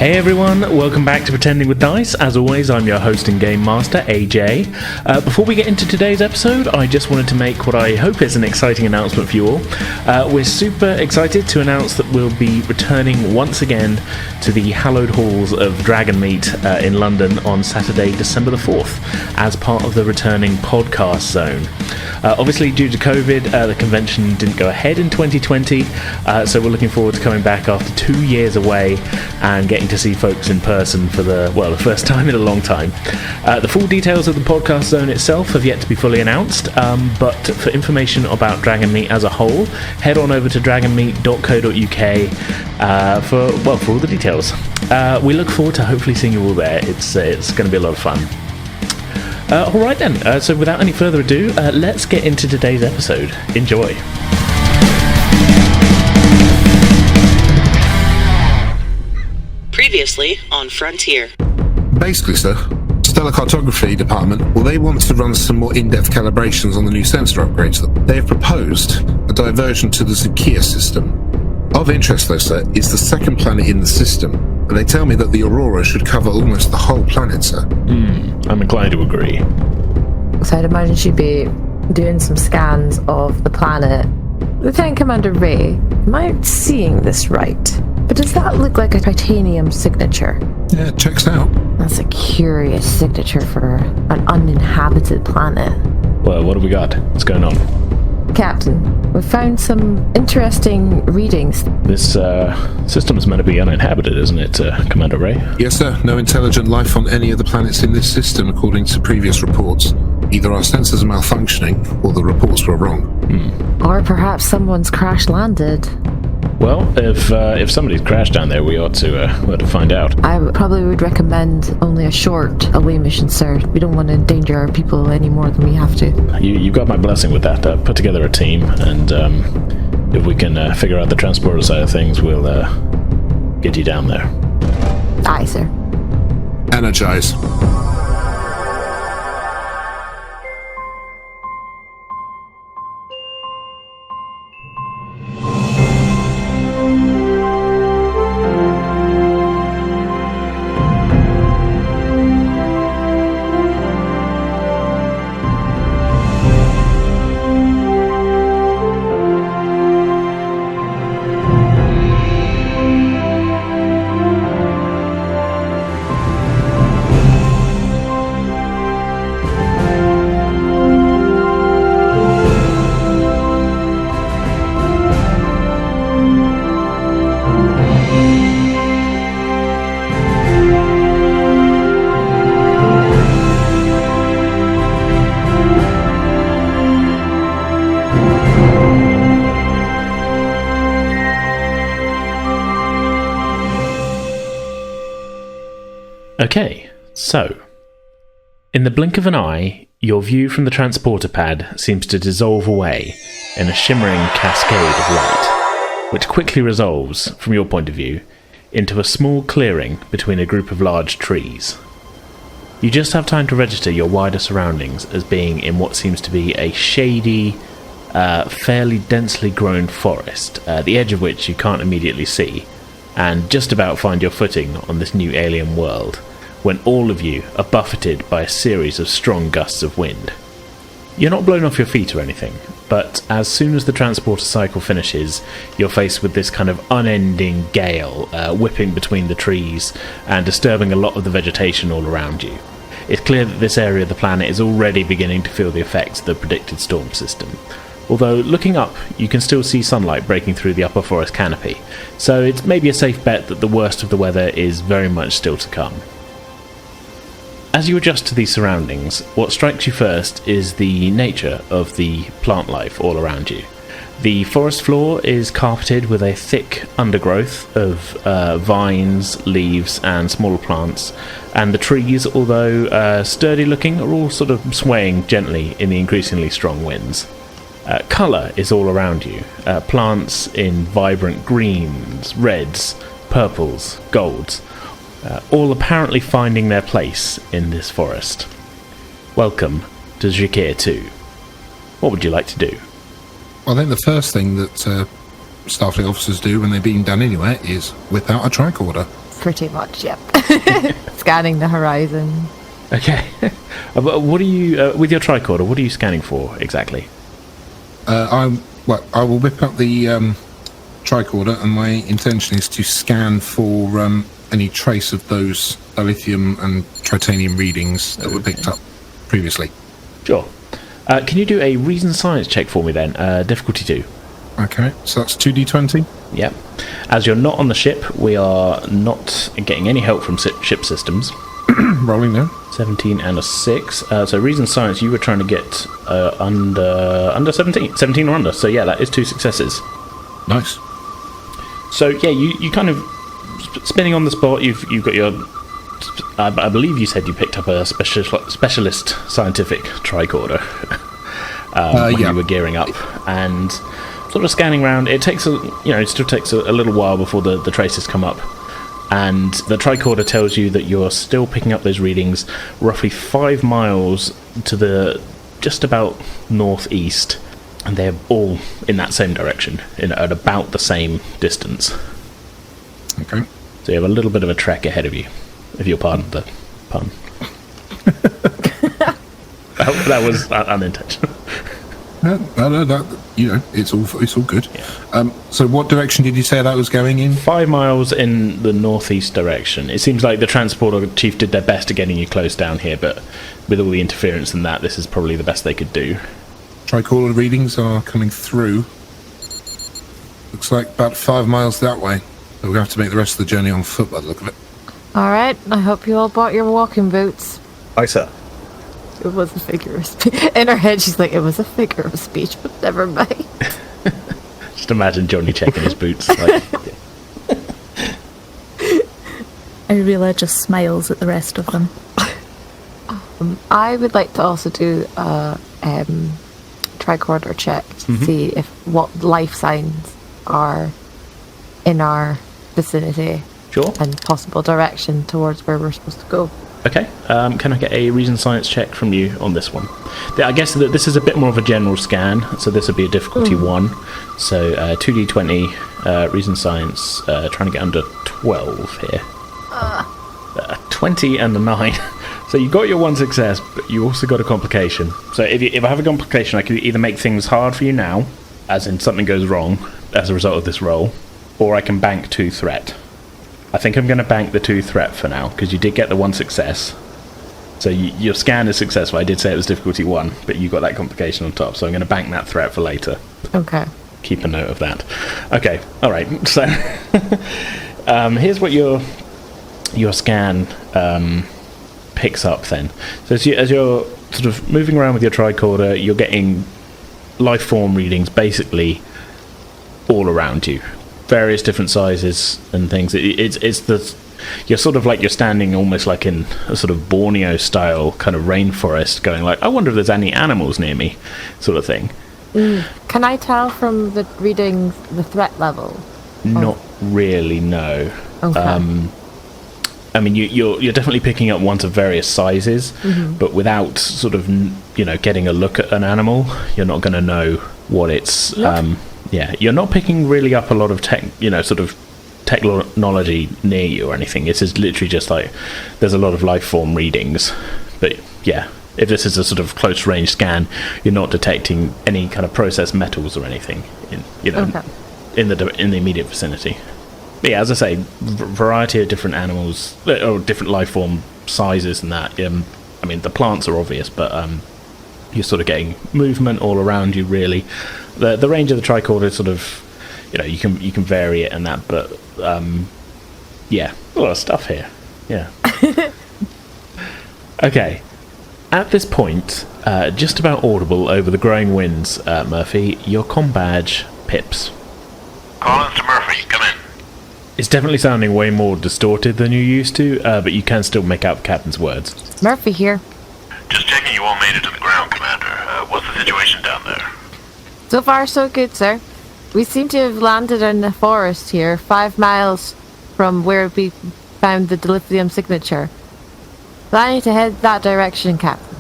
Hey everyone, welcome back to Pretending with Dice. As always, I'm your host and game master, AJ. Before we get into today's episode, I just wanted to make what I hope is an exciting announcement for you all. We're super excited to announce that we'll be returning once again to the hallowed halls of Dragonmeet in London on Saturday, December the 4th, as part of the returning podcast zone. Obviously, due to COVID, the convention didn't go ahead in 2020, so we're looking forward to coming back after 2 years away and getting to see folks in person for the first time in a long time. The full details of the podcast zone itself have yet to be fully announced, but for information about Dragonmeet as a whole, head on over to dragonmeet.co.uk for all the details. We look forward to hopefully seeing you all there. It's going to be a lot of fun. Alright then, so without any further ado, let's get into today's episode. Enjoy. Previously on Frontier. Basically, sir, Stellar Cartography Department, they want to run some more in-depth calibrations on the new sensor upgrades. They have proposed a diversion to the Zhukir system. Of interest, though, sir, is the second planet in the system, and they tell me that the Aurora should cover almost the whole planet, sir. I'm inclined to agree. So I'd imagine she'd be doing some scans of the planet. Lieutenant Commander Ray, am I seeing this right? But does that look like a titanium signature? Yeah, it checks out. That's a curious signature for an uninhabited planet. Well, what have we got? What's going on? Captain, we've found some interesting readings. This system is meant to be uninhabited, isn't it, Commander Ray? Yes, sir. No intelligent life on any of the planets in this system, according to previous reports. Either our sensors are malfunctioning, or the reports were wrong. Or perhaps someone's crash-landed. Well, if somebody's crashed down there, we ought to find out. I probably would recommend only a short away mission, sir. We don't want to endanger our people any more than we have to. You've got my blessing with that. Put together a team, and if we can figure out the transporter side of things, we'll get you down there. Aye, sir. Energize. Okay, so, in the blink of an eye, your view from the transporter pad seems to dissolve away in a shimmering cascade of light, which quickly resolves, from your point of view, into a small clearing between a group of large trees. You just have time to register your wider surroundings as being in what seems to be a shady, fairly densely grown forest, the edge of which you can't immediately see, and just about find your footing on this new alien world, when all of you are buffeted by a series of strong gusts of wind. You're not blown off your feet or anything, but as soon as the transporter cycle finishes, you're faced with this kind of unending gale whipping between the trees and disturbing a lot of the vegetation all around you. It's clear that this area of the planet is already beginning to feel the effects of the predicted storm system. Although, looking up, you can still see sunlight breaking through the upper forest canopy, so it's maybe a safe bet that the worst of the weather is very much still to come. As you adjust to these surroundings, what strikes you first is the nature of the plant life all around you. The forest floor is carpeted with a thick undergrowth of vines, leaves and smaller plants, and the trees, although sturdy looking, are all sort of swaying gently in the increasingly strong winds. Colour is all around you. Plants in vibrant greens, reds, purples, golds, all apparently finding their place in this forest. Welcome to Zhukir II. What would you like to do? I think the first thing that Starfleet officers do when they're being done anywhere is whip out a tricorder. Pretty much, yep. Scanning the horizon. Okay. What are you, with your tricorder, what are you scanning for exactly? I will whip up the tricorder, and my intention is to scan for any trace of those lithium and titanium readings that were picked up previously. Sure. Can you do a reason science check for me then? Difficulty 2. Okay, so that's 2d20. Yep. As you're not on the ship, we are not getting any help from ship systems. Rolling now. 17 and a 6. So reason science, you were trying to get under 17. 17 or under. So yeah, that is 2 successes. Nice. So yeah, you kind of spinning on the spot. You've got your. I believe you said you picked up a specialist scientific tricorder when you were gearing up, and sort of scanning around. It takes it still takes a little while before the traces come up, and the tricorder tells you that you're still picking up those readings roughly 5 miles to the just about northeast, and they're all in that same direction, at about the same distance. Okay. So you have a little bit of a trek ahead of you, if you'll pardon the pun. that was unintentional. No, it's all good. Yeah. So what direction did you say that was going in? 5 miles in the northeast direction. It seems like the transporter chief did their best at getting you close down here, but with all the interference and that, this is probably the best they could do. Tricorder readings are coming through. Looks like about 5 miles that way. So we're going to have to make the rest of the journey on foot by the look of it. Alright, I hope you all bought your walking boots. Aye, sir. It was a figure of speech. In her head, she's like, it was a figure of speech, but never mind. Just imagine Johnny checking his boots. Like, Aurora just smiles at the rest of them. I would like to also do a tricorder check to see if what life signs are in our vicinity. Sure. And possible direction towards where we're supposed to go. Okay. Can I get a reason science check from you on this one? I guess that this is a bit more of a general scan, so this would be a difficulty 1. So 2d20, reason science, trying to get under 12 here. 20 and a 9. So you got your 1 success, but you also got a complication. So if I have a complication, I can either make things hard for you now, as in something goes wrong as a result of this roll, or I can bank 2 threat. I think I'm going to bank the 2 threat for now, because you did get the 1 success. So your scan is successful. I did say it was difficulty 1, but you got that complication on top, so I'm going to bank that threat for later. Okay. Keep a note of that. Okay, alright, so here's what your scan picks up then. So as you're sort of moving around with your tricorder, you're getting life form readings basically all around you. Various different sizes and things. You're sort of like you're standing almost like in a sort of Borneo style kind of rainforest, going like, I wonder if there's any animals near me, sort of thing. Can I tell from the readings the threat level? Not really, no. Okay. I mean, you're definitely picking up ones of various sizes, but without sort of getting a look at an animal, you're not going to know what it's. Yeah, you're not picking really up a lot of technology near you or anything. It's literally just like there's a lot of life form readings, but yeah, if this is a sort of close range scan, you're not detecting any kind of processed metals or anything in the immediate vicinity. But yeah, as I say, variety of different animals or different life form sizes and that. I mean, the plants are obvious, but you're sort of getting movement all around you. Really, the range of the tricorder sort of, you can vary it and that, but yeah, a lot of stuff here. Yeah. Okay. At this point, just about audible over the growing winds, Murphy, your comm badge pips. Collins to Murphy, come in. It's definitely sounding way more distorted than you used to, but you can still make out the captain's words. Murphy here. Just checking you all made it to the ground, Commander. What's the situation down there? So far, so good, sir. We seem to have landed in the forest here, 5 miles from where we found the dilithium signature. Planning to head that direction, Captain.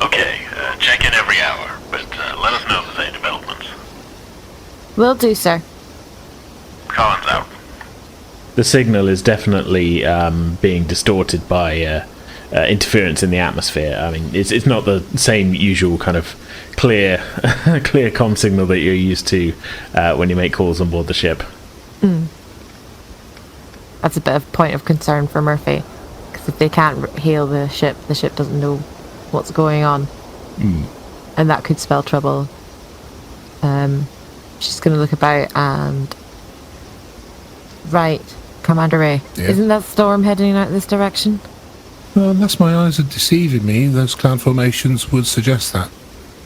Okay, check in every hour, but let us know if there's any developments. Will do, sir. Collins out. the signal is definitely being distorted by interference in the atmosphere. I mean, it's not the same usual kind of clear comm signal that you're used to when you make calls on board the ship. That's a bit of point of concern for Murphy, because if they can't hail the ship doesn't know what's going on, and that could spell trouble. She's going to look about and... Right, Commander Ray. Yeah. Isn't that storm heading out this direction? Well, unless my eyes are deceiving me, those cloud formations would suggest that.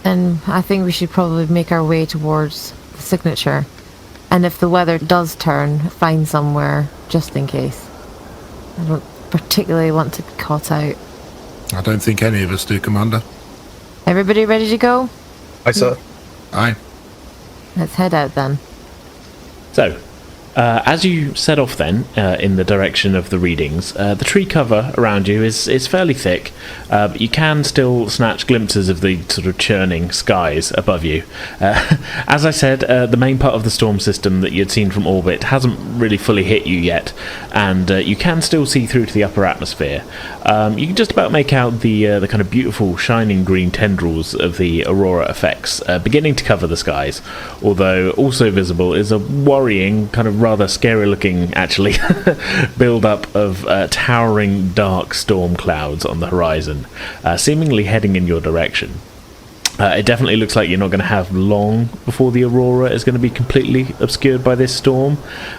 Then I think we should probably make our way towards the signature. And if the weather does turn, find somewhere just in case. I don't particularly want to be caught out. I don't think any of us do, Commander. Everybody ready to go? Aye, sir. Aye. Let's head out then. So, as you set off then in the direction of the readings, the tree cover around you is fairly thick, but you can still snatch glimpses of the sort of churning skies above you. As I said, the main part of the storm system that you'd seen from orbit hasn't really fully hit you yet, and you can still see through to the upper atmosphere. You can just about make out the kind of beautiful shining green tendrils of the Aurora effects beginning to cover the skies, although also visible is a worrying, kind of rather scary looking, actually, build-up of towering dark storm clouds on the horizon, seemingly heading in your direction. It definitely looks like you're not going to have long before the Aurora is going to be completely obscured by this storm,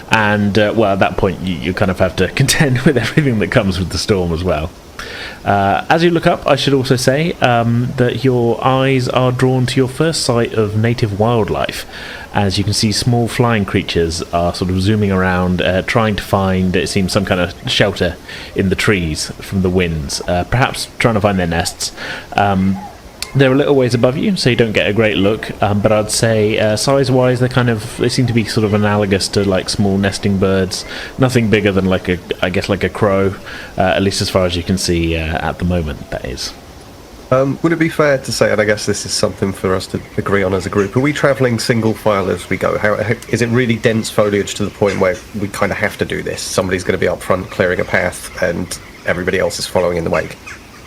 and well, at that point you kind of have to contend with everything that comes with the storm as well. As you look up, I should also say that your eyes are drawn to your first sight of native wildlife, as you can see small flying creatures are sort of zooming around, trying to find, it seems, some kind of shelter in the trees from the winds, perhaps trying to find their nests. They're a little ways above you, so you don't get a great look, but I'd say size-wise they seem to be sort of analogous to like small nesting birds. Nothing bigger than like a crow, at least as far as you can see at the moment, that is. Would it be fair to say, and I guess this is something for us to agree on as a group, are we travelling single file as we go? How is it really dense foliage to the point where we kind of have to do this? Somebody's going to be up front clearing a path and everybody else is following in the wake?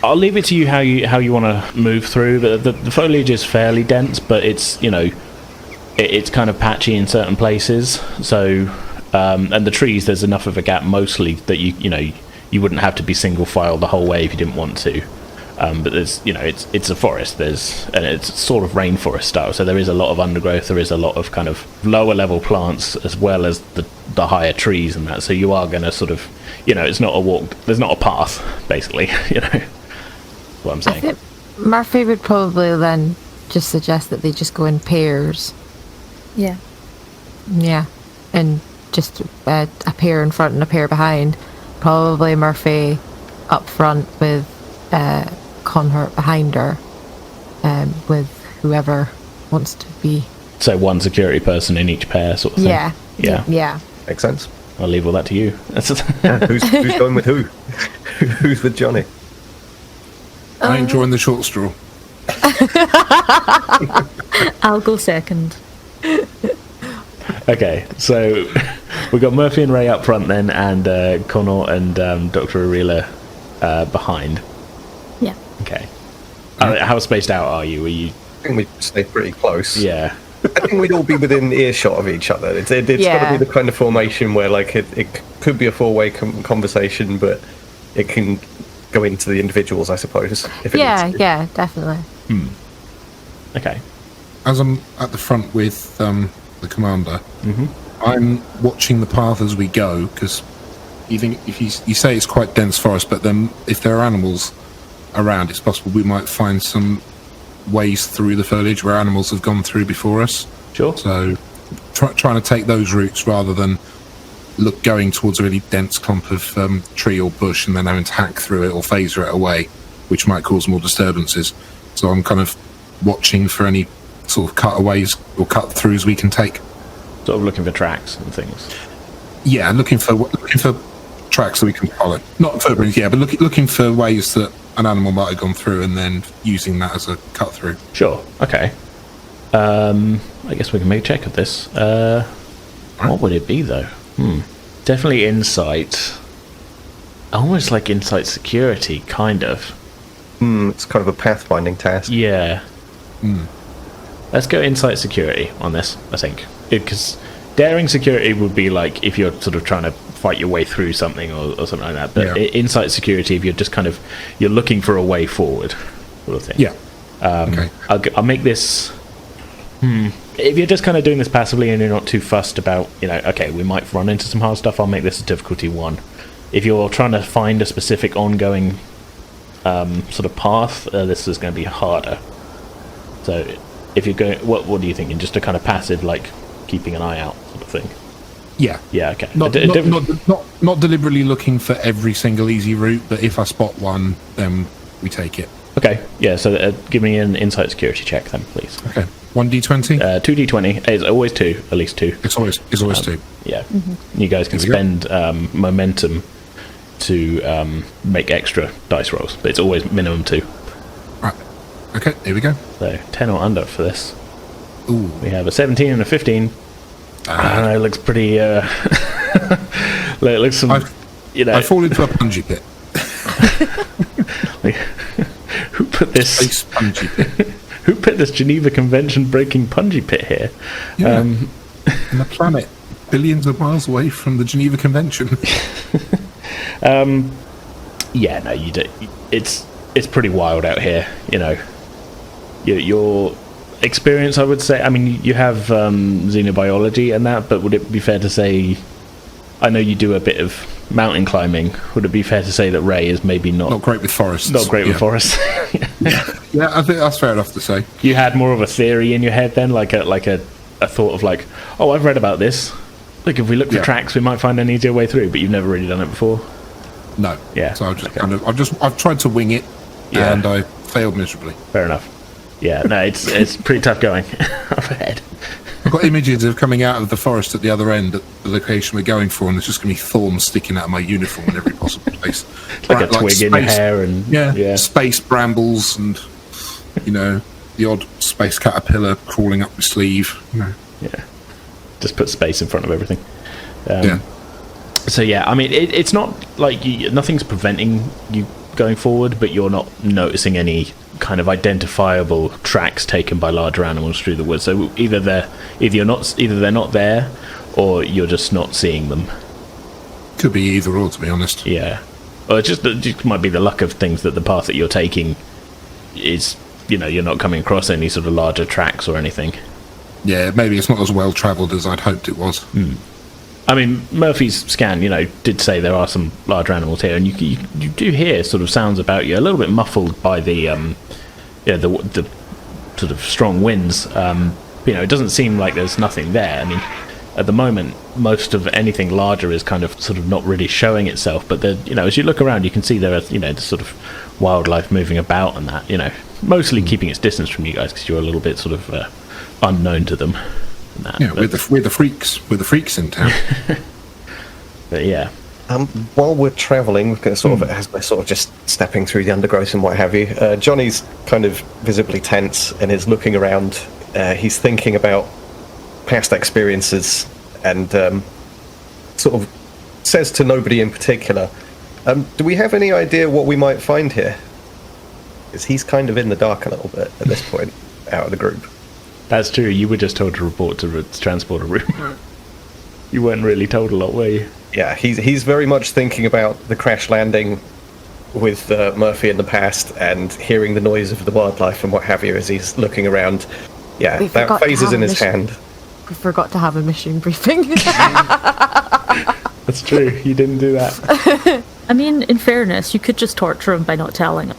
I'll leave it to you how you want to move through. The foliage is fairly dense, but it's it's kind of patchy in certain places. So and the trees, there's enough of a gap mostly that you wouldn't have to be single file the whole way if you didn't want to. But there's it's a forest. And it's sort of rainforest style. So there is a lot of undergrowth. There is a lot of kind of lower level plants as well as the higher trees and that. So you are going to sort of it's not a walk. There's not a path basically. What I'm saying. I think Murphy would probably then just suggest that they just go in pairs. Yeah. Yeah, and just a pair in front and a pair behind. Probably Murphy up front with Conhort behind her, with whoever wants to be. So one security person in each pair, sort of thing. Yeah. Makes sense. I'll leave all that to you. Who's going with who? Who's with Johnny? I ain't drawing the short straw. I'll go second. Okay, so we've got Murphy and Ray up front then, and Connor and Dr. Aurora behind. Yeah. Okay. How spaced out are you? I think we stay pretty close. Yeah. I think we'd all be within earshot of each other. It's got to be the kind of formation where like it could be a four-way conversation, but it can go into the individuals, I suppose. If it needs to. Yeah, definitely. Okay. As I'm at the front with the commander, I'm watching the path as we go, because if you say it's quite dense forest, but then if there are animals around, it's possible we might find some ways through the foliage where animals have gone through before us. Sure. So trying to take those routes rather than going towards a really dense clump of tree or bush and then having to hack through it or phaser it away, which might cause more disturbances. So I'm kind of watching for any sort of cutaways or cut throughs we can take. Sort of looking for tracks and things. Yeah, looking for tracks that we can follow. Not footprints, yeah, but looking for ways that an animal might have gone through and then using that as a cut through. Sure. Okay. I guess we can make a check of this. What would it be though? Definitely insight. Almost like insight security, kind of. It's kind of a pathfinding task. Yeah. Let's go insight security on this, I think. Because daring security would be like if you're sort of trying to fight your way through something or something like that. But insight security, if you're just kind of, you're looking for a way forward, sort of thing. Yeah. Okay. I'll make this... If you're just kind of doing this passively and you're not too fussed about, okay, we might run into some hard stuff, I'll make this a difficulty 1. If you're trying to find a specific ongoing sort of path, this is going to be harder. So if you're going... What are you thinking? Just a kind of passive, like, keeping an eye out sort of thing? Yeah. Yeah, okay. Not deliberately looking for every single easy route, but if I spot one, then we take it. Okay, yeah, so give me an insight security check then, please. Okay. 1d20? 2d20. It's always 2, at least 2. It's always 2. Yeah. You guys can spend momentum to make extra dice rolls, but it's always minimum 2. Right. Okay, here we go. So 10 or under for this. Ooh. We have a 17 and a 15. It looks pretty... it looks some... I fall into a punji pit. Who put this... Space punji pit. Who put this Geneva Convention breaking punji pit here? Yeah. In a planet billions of miles away from the Geneva Convention. Yeah, no, you do. It's pretty wild out here, Your experience, I would say... I mean, you have xenobiology and that, but would it be fair to say... I know you do a bit of mountain climbing. Would it be fair to say that Ray is maybe not great with forests? Not great with forests. Yeah, I think that's fair enough to say. You had more of a theory in your head then, like a thought of like, oh, I've read about this. Like, if we look for tracks, we might find an easier way through. But you've never really done it before. No. Yeah. So I've tried to wing it, and I failed miserably. Fair enough. Yeah. No, it's pretty tough going up ahead. I've got images of coming out of the forest at the other end at the location we're going for, and there's just going to be thorns sticking out of my uniform in every possible place. like a twig in your hair and... space brambles and, the odd space caterpillar crawling up your sleeve. Yeah. Just put space in front of everything. Yeah. So, I mean, it's not like nothing's preventing you going forward, but you're not noticing any kind of identifiable tracks taken by larger animals through the woods. So either they're not there, or you're just not seeing them. Could be either or, to be honest. Yeah, or it just might be the luck of things that the path that you're taking is, you're not coming across any sort of larger tracks or anything. Yeah, maybe it's not as well travelled as I'd hoped it was. I mean, Murphy's scan, did say there are some larger animals here, and you do hear sort of sounds about you, a little bit muffled by the the sort of strong winds. It doesn't seem like there's nothing there. I mean, at the moment, most of anything larger is kind of sort of not really showing itself. But as you look around, you can see there are the sort of wildlife moving about and that. Mostly keeping its distance from you guys because you're a little bit sort of unknown to them. We're the freaks. We're the freaks in town. But yeah. While we're travelling, as we're sort of just stepping through the undergrowth and what have you, Johnny's kind of visibly tense and is looking around. He's thinking about past experiences and sort of says to nobody in particular, do we have any idea what we might find here? Because he's kind of in the dark a little bit at this point, out of the group. That's true. You were just told to report to the transporter room. You weren't really told a lot, were you? Yeah, he's very much thinking about the crash landing with Murphy in the past and hearing the noise of the wildlife and what have you as he's looking around. Yeah, that phase is in his hand. We forgot to have a mission briefing. That's true. You didn't do that. I mean, in fairness, you could just torture him by not telling him.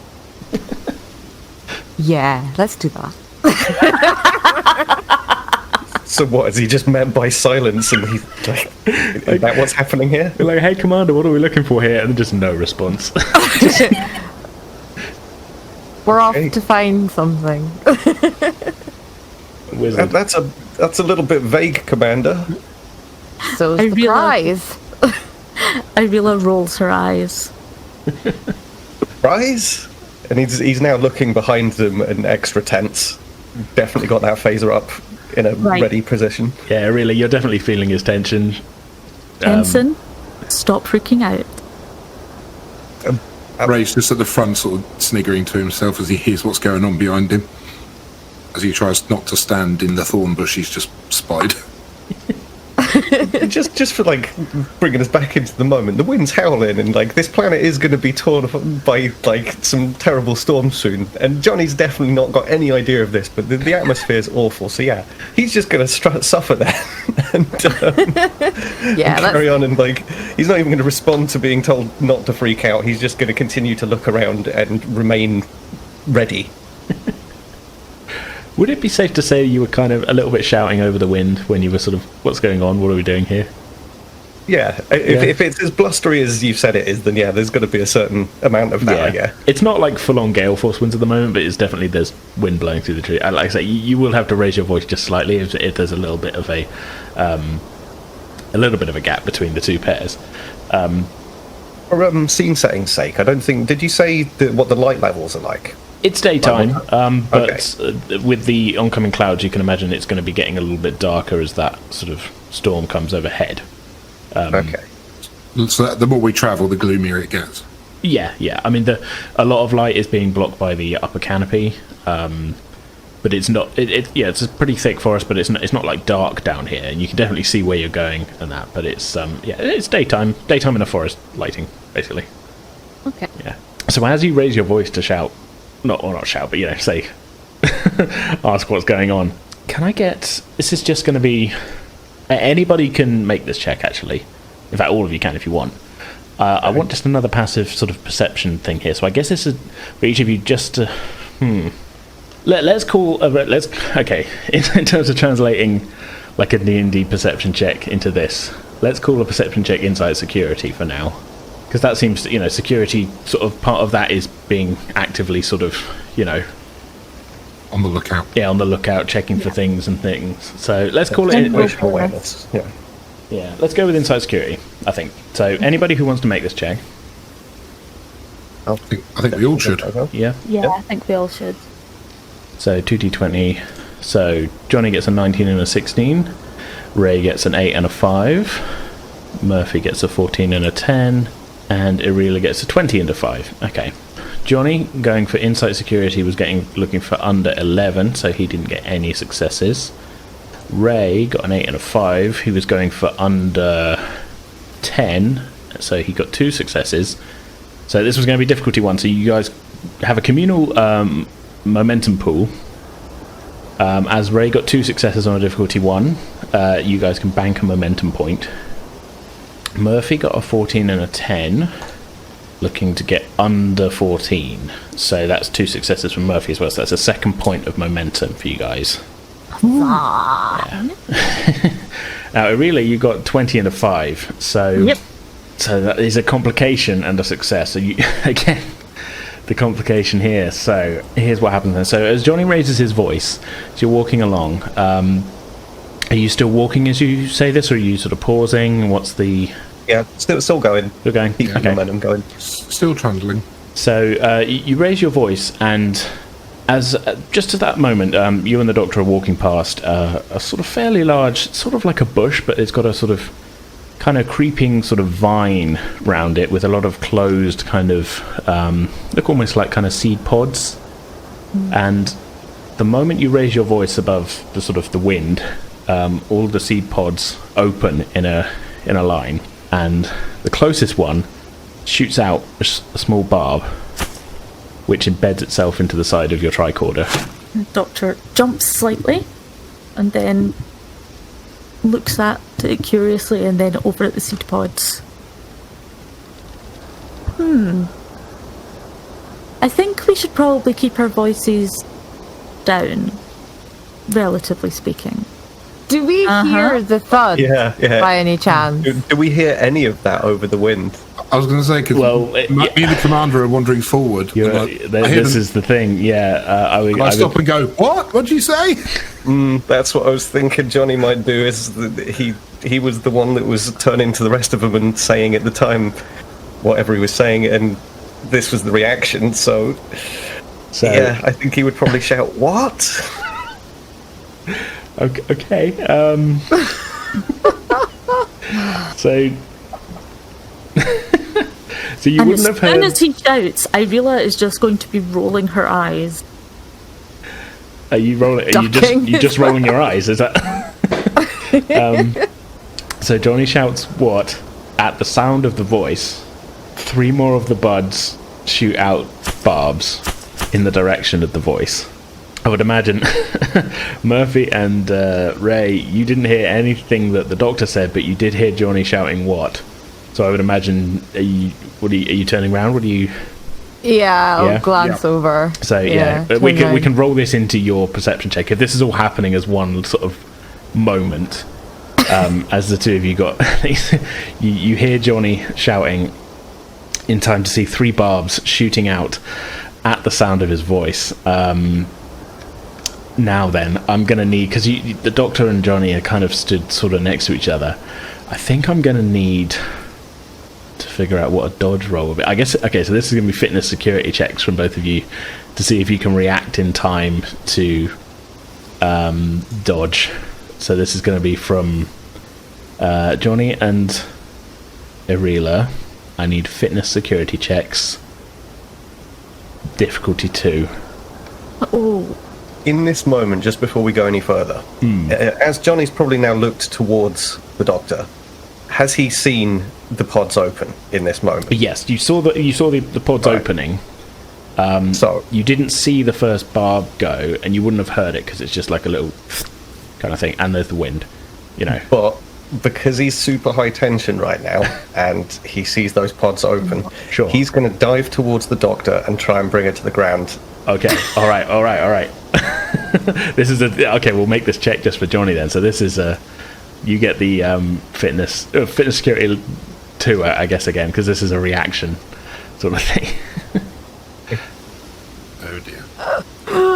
Yeah, let's do that. So what, is he just meant by silence and he's like, is that what's happening here? You're like, hey Commander, what are we looking for here? And just no response. We're off to find something. Wizard. That's a little bit vague, Commander. So the prize. Irila rolls her eyes. Prize? And he's now looking behind them and extra tense. Definitely got that phaser up in a ready position. Yeah, really, you're definitely feeling his tension. Ensign, Stop freaking out. Ray's just at the front, sort of sniggering to himself as he hears what's going on behind him. As he tries not to stand in the thorn bush he's just spied. just for like bringing us back into the moment, the wind's howling and like this planet is going to be torn by like some terrible storm soon, and Johnny's definitely not got any idea of this, but the atmosphere is awful, so yeah, he's just going to suffer there and carry on, and like he's not even going to respond to being told not to freak out. He's just going to continue to look around and remain ready. Would it be safe to say you were kind of a little bit shouting over the wind when you were sort of, what's going on, what are we doing here? Yeah, if it's as blustery as you've said it is, then yeah, there's got to be a certain amount of that, yeah. It's not like full-on gale force winds at the moment, but it's definitely, there's wind blowing through the tree. Like I say, you will have to raise your voice just slightly if there's a little bit of a gap between the two pairs. For scene setting's sake, I don't think, did you say what the light levels are like? It's daytime, but with the oncoming clouds, you can imagine it's going to be getting a little bit darker as that sort of storm comes overhead. Okay. So the more we travel, the gloomier it gets. Yeah. I mean, a lot of light is being blocked by the upper canopy, but it's not. It's a pretty thick forest, but it's not like dark down here, and you can definitely see where you're going and that. But it's it's daytime in a forest lighting, basically. Okay. Yeah. So as you raise your voice to shout. Not shout, but say, ask what's going on. Can I get? This is just going to be. Anybody can make this check, actually. In fact, all of you can if you want. I want just another passive sort of perception thing here. So I guess this is for each of you. Just let's call. Okay. In terms of translating like a D&D perception check into this, let's call a perception check inside security for now. Because that seems, security sort of part of that is being actively sort of, on the lookout. Yeah, on the lookout, checking for things and things. So let's call it situational awareness. Yeah. Let's go with inside security, I think. So anybody who wants to make this check. I think we all should. Yeah. Yeah, I think we all should. So 2d20. So Johnny gets a 19 and a 16. Ray gets an 8 and a 5. Murphy gets a 14 and a 10. And Aurora gets a 20 and a 5. Okay. Johnny, going for insight security, was looking for under 11, so he didn't get any successes. Ray got an 8 and a 5. He was going for under 10, so he got 2 successes. So this was going to be difficulty 1. So you guys have a communal momentum pool. As Ray got 2 successes on a difficulty 1, you guys can bank a momentum point. Murphy got a 14 and a 10, looking to get under 14. So that's 2 successes from Murphy as well. So that's a second point of momentum for you guys. Yeah. Now, Aurora, you got 20 and a 5. So that is a complication and a success. So again, the complication here. So here's what happens then. So as Johnny raises his voice, as you're walking along, are you still walking as you say this, or are you sort of pausing? What's the... Yeah, still going. Still going? Keep the momentum going. Still trundling. So you raise your voice, and as just at that moment, you and the doctor are walking past a sort of fairly large, sort of like a bush, but it's got a sort of kind of creeping sort of vine round it with a lot of closed kind of, look almost like kind of seed pods. And the moment you raise your voice above the sort of the wind, all the seed pods open in a line, and the closest one shoots out a small barb, which embeds itself into the side of your tricorder. The doctor jumps slightly, and then looks at it curiously, and then over at the seed pods. I think we should probably keep our voices down, relatively speaking. Do we hear the thud by any chance? Do we hear any of that over the wind? I was going to say, because me and the commander are wandering forward. This is the thing, I stop and go, what? What'd you say? That's what I was thinking Johnny might do, is that he was the one that was turning to the rest of them and saying at the time whatever he was saying, and this was the reaction, so yeah, I think he would probably shout, what? Okay. So So you And wouldn't have as soon heard. as he shouts, Irila is just going to be rolling her eyes. Are you rolling? Are Ducking. you just rolling your eyes? Is that? So Johnny shouts what? At the sound of the voice, 3 more of the buds shoot out barbs in the direction of the voice. I would imagine Murphy and Ray, you didn't hear anything that the doctor said, but you did hear Johnny shouting what? So I would imagine, are you turning around? What are you? Yeah, I'll Yeah? glance over. So turn we round. can roll this into your perception check. If this is all happening as one sort of moment, as the two of you got, you hear Johnny shouting in time to see 3 barbs shooting out at the sound of his voice. Now then, I'm going to need, because the doctor and Johnny are kind of stood sort of next to each other, I think I'm going to need to figure out what a dodge roll will be. I guess, okay, so this is going to be fitness security checks from both of you to see if you can react in time to dodge. So this is going to be from Johnny and Irila. I need fitness security checks. Difficulty 2. Oh, In this moment, just before we go any further, as Johnny's probably now looked towards the doctor, has he seen the pods open in this moment? Yes, you saw the pods Right. opening. So, You didn't see the first barb go, and you wouldn't have heard it because it's just like a little kind of thing. And there's the wind, but because he's super high tension right now, and he sees those pods open, Sure. he's going to dive towards the doctor and try and bring her to the ground. Okay. All right. This is okay. We'll make this check just for Johnny then. So this is you get the fitness security 2, I guess, again, because this is a reaction sort of thing. Oh dear.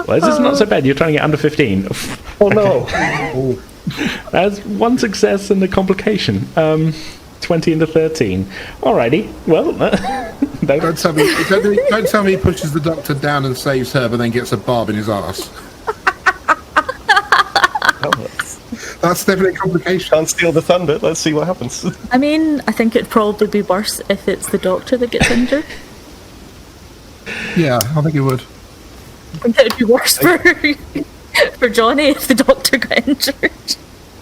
Well, this is not so bad. You're trying to get under 15. Oh no! That's 1 success and a complication. 20 into 13. Alrighty. Well, Don't tell me he pushes the doctor down and saves her, but then gets a barb in his arse. That's definitely a complication. Can't steal the thunder. Let's see what happens. I mean, I think it'd probably be worse if it's the doctor that gets injured. Yeah, I think it would. I think it'd be worse for Johnny if the doctor got injured.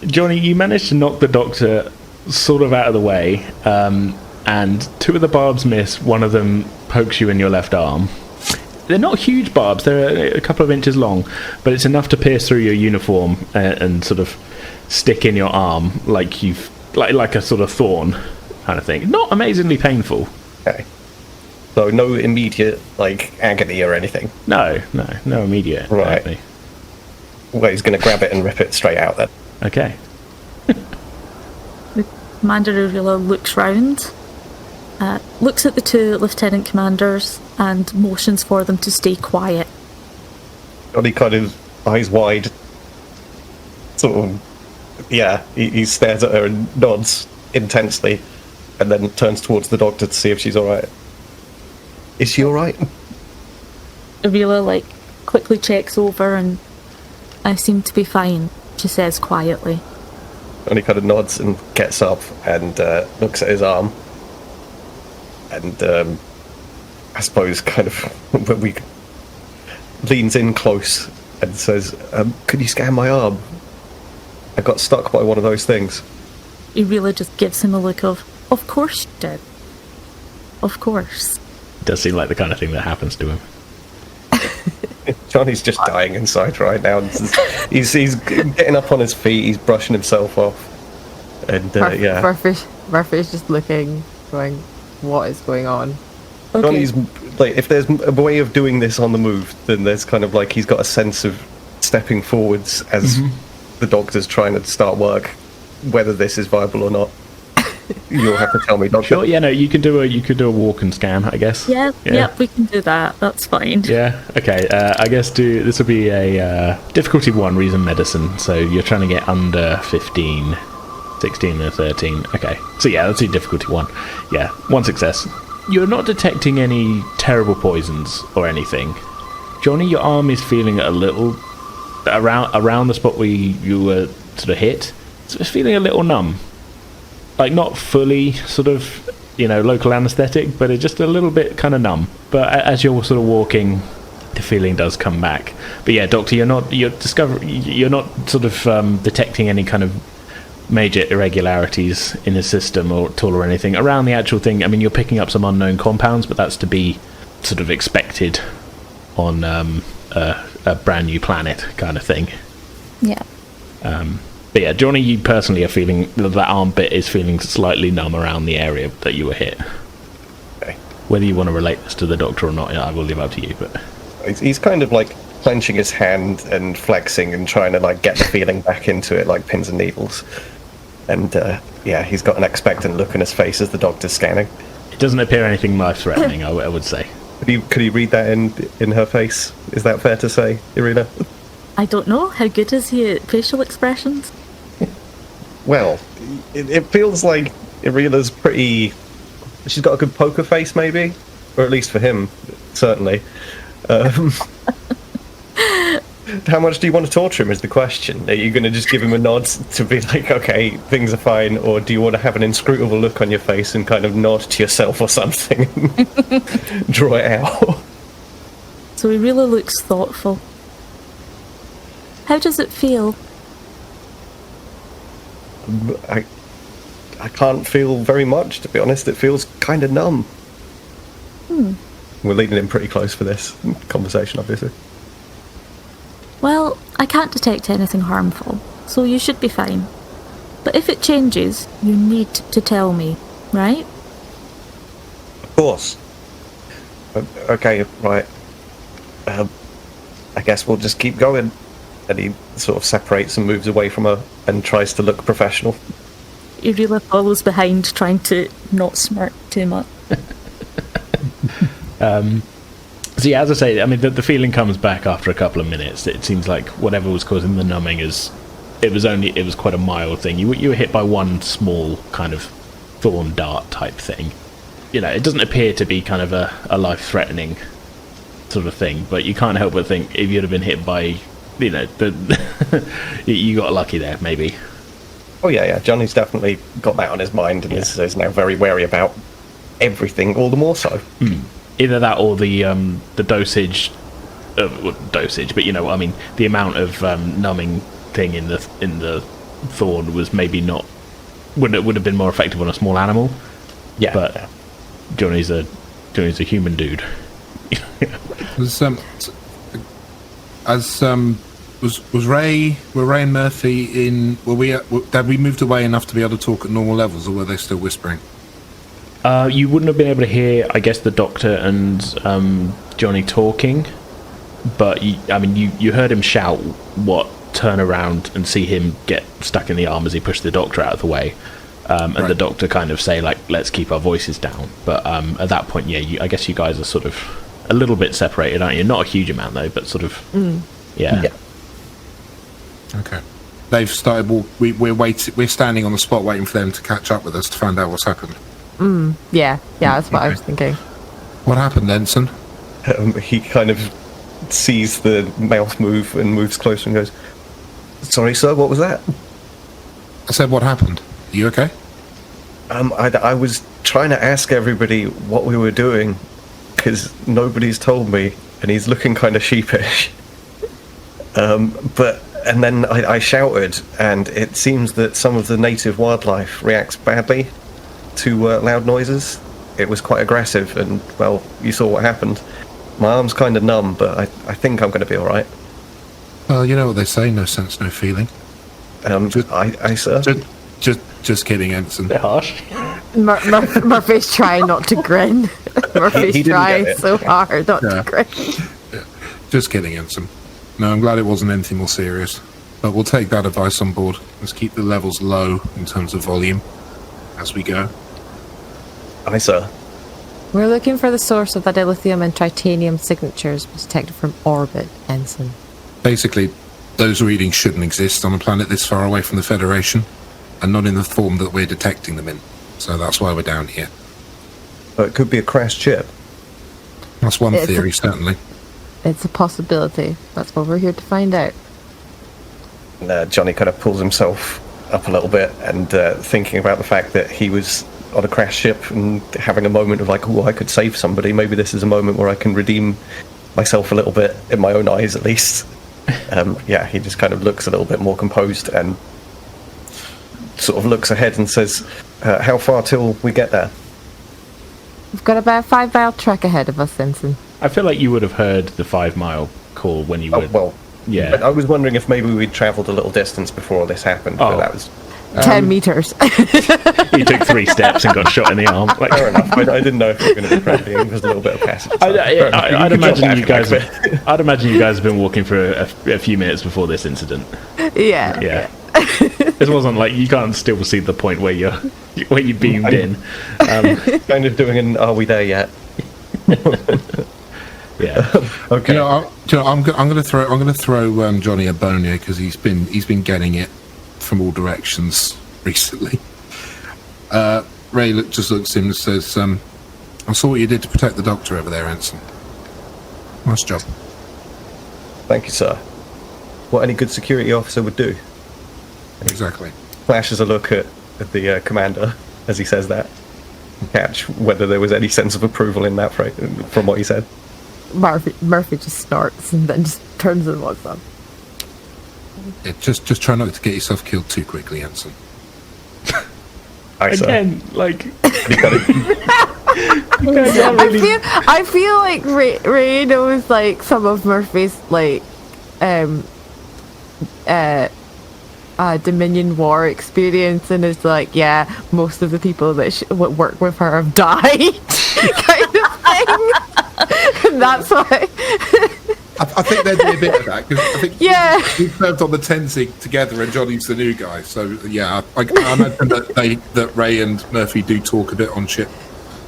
Johnny, you managed to knock the doctor sort of out of the way, and 2 of the barbs miss. One of them pokes you in your left arm. They're not huge barbs, they're a couple of inches long, but it's enough to pierce through your uniform and sort of stick in your arm like like a sort of thorn kind of thing. Not amazingly painful. Okay. So no immediate agony or anything. No immediate. Right. Apparently. Well, he's going to grab it and rip it straight out then. Okay. Commander Irila looks round, looks at the 2 lieutenant commanders, and motions for them to stay quiet. Johnny kind of eyes wide. Sort of, yeah, he stares at her and nods intensely, and then turns towards the doctor to see if she's alright. Is she alright? Irila, quickly checks over, and I seem to be fine, she says quietly. Johnny kind of nods and gets up and looks at his arm. And I suppose kind of when we leans in close and says, could you scan my arm? I got stuck by one of those things. Irila just gives him a look of course you did. Of course. It does seem like the kind of thing that happens to him. Johnny's just dying inside right now. He's getting up on his feet, he's brushing himself off. And yeah. Murphy's just looking, going, what is going on? Okay. Johnny's if there's a way of doing this on the move, then there's kind of he's got a sense of stepping forwards as the doctor's trying to start work. Whether this is viable or not, you'll have to tell me, doctor. Sure. Yeah. No. You could do a walk and scan, I guess. Yeah, yep, we can do that. That's fine. Yeah. Okay. I guess this will be a difficulty 1, reason medicine. So you're trying to get under 15, 16 and 13. Okay. So yeah, let's do difficulty 1. Yeah, 1 success. You're not detecting any terrible poisons or anything. Johnny, your arm is feeling a little around the spot where you were sort of hit. So it's feeling a little numb. Not fully sort of local anaesthetic, but it's just a little bit kind of numb. But as you're sort of walking, the feeling does come back. But yeah, Doctor, you're not sort of detecting any kind of major irregularities in the system or anything around the actual thing. I mean, you're picking up some unknown compounds, but that's to be sort of expected on a brand new planet kind of thing. Yeah. But yeah, Johnny, you personally are feeling that arm bit is feeling slightly numb around the area that you were hit. Okay. Whether you want to relate this to the Doctor or not, I will leave up to you. But he's kind of like clenching his hand and flexing and trying to like get the feeling back into it, like pins and needles. And he's got an expectant look in his face as the Doctor's scanning. It doesn't appear anything life-threatening, I would say. Could you read that in her face? Is that fair to say, Irina? I don't know. How good is he at facial expressions? Well, it feels like Irina's pretty... She's got a good poker face, maybe? Or at least for him, certainly. How much do you want to torture him is the question. Are you going to just give him a nod to be like, okay, things are fine, or do you want to have an inscrutable look on your face and kind of nod to yourself or something and draw it out? So he really looks thoughtful. How does it feel? I can't feel very much, to be honest. It feels kind of numb. We're leading in pretty close for this conversation, obviously. Well, I can't detect anything harmful, so you should be fine. But if it changes, you need to tell me, right? Of course. Okay, right. I guess we'll just keep going. And he sort of separates and moves away from her and tries to look professional. He really follows behind, trying to not smirk too much. So yeah, as I say, I mean, the feeling comes back after a couple of minutes. It seems like whatever was causing the numbing it was quite a mild thing. You were hit by one small kind of thorn dart type thing. It doesn't appear to be kind of a life-threatening sort of thing, but you can't help but think if you'd have been hit by, you got lucky there, maybe. Oh yeah, Johnny's definitely got that on his mind and is now very wary about everything, all the more so. Either that or the dosage, but I mean, the amount of numbing thing in the thorn was maybe not would have been more effective on a small animal. Yeah, but Johnny's a human dude. Was Ray and Murphy in? Had we moved away enough to be able to talk at normal levels, or were they still whispering? You wouldn't have been able to hear, I guess, the Doctor and Johnny talking, but you heard him shout, turn around and see him get stuck in the arm as he pushed the Doctor out of the way, and the Doctor kind of say, like, let's keep our voices down. But at that point, I guess you guys are sort of a little bit separated, aren't you? Not a huge amount, though, but sort of, yeah. Okay. They've started. We're standing on the spot waiting for them to catch up with us to find out what's happened. Yeah, that's what I was thinking. What happened, Ensign? He kind of sees the mouth move and moves closer and goes, "Sorry, sir, what was that?" I said, "What happened? Are you okay?" I was trying to ask everybody what we were doing because nobody's told me, and he's looking kind of sheepish. And then I shouted, and it seems that some of the native wildlife reacts badly to loud noises. It was quite aggressive, and, well, you saw what happened. My arm's kind of numb, but I think I'm going to be alright. Well, you know what they say, no sense, no feeling. Sir? Just kidding, Ensign. A bit harsh. Murphy's trying not to grin. Murphy's trying so hard not to grin. Yeah. Just kidding, Ensign. No, I'm glad it wasn't anything more serious. But we'll take that advice on board. Let's keep the levels low in terms of volume as we go. Aye, sir. We're looking for the source of the dilithium and titanium signatures detected from orbit, Ensign. Basically, those readings shouldn't exist on a planet this far away from the Federation, and not in the form that we're detecting them in. So that's why we're down here. It could be a crashed ship. That's one theory, certainly. It's a possibility. That's what we're here to find out. And, Johnny kind of pulls himself up a little bit and thinking about the fact that he was on a crash ship and having a moment of like, oh, I could save somebody. Maybe this is a moment where I can redeem myself a little bit, in my own eyes at least. He just kind of looks a little bit more composed and sort of looks ahead and says, how far till we get there? We've got about a 5-mile trek ahead of us, Simpson. I feel like you would have heard the 5-mile call when you would. Well, yeah. But I was wondering if maybe we'd travelled a little distance before all this happened. Oh. But that was 10 meters. You took 3 steps and got shot in the arm. Like, fair enough. I didn't know if we were going to be travelling. There's a little bit of passage. I'd imagine you guys. I'd imagine you guys have been walking for a few minutes before this incident. Yeah. This wasn't like you can't still see the point where you beamed in. Kind of doing an "Are we there yet?" Yeah. Okay. I'm going to throw Johnny a bone here because he's been getting it from all directions recently. Ray just looks at him and says, "I saw what you did to protect the doctor over there, Ensign. Nice job." Thank you, sir. What any good security officer would do. Exactly. Flashes a look at the commander as he says that. Catch whether there was any sense of approval in that from what he said. Murphy just snorts and then just turns and walks on. Yeah, just try not to get yourself killed too quickly, Ensign. Aye, sir. Again, like. I feel like Ray knows like some of Murphy's like Dominion War experience, and is like, yeah, most of the people that work with her have died, kind of thing. And that's why. I think there'd be a bit of that because I think we served on the Tenzing together, and Johnny's the new guy. So yeah, I imagine that Ray and Murphy do talk a bit on ship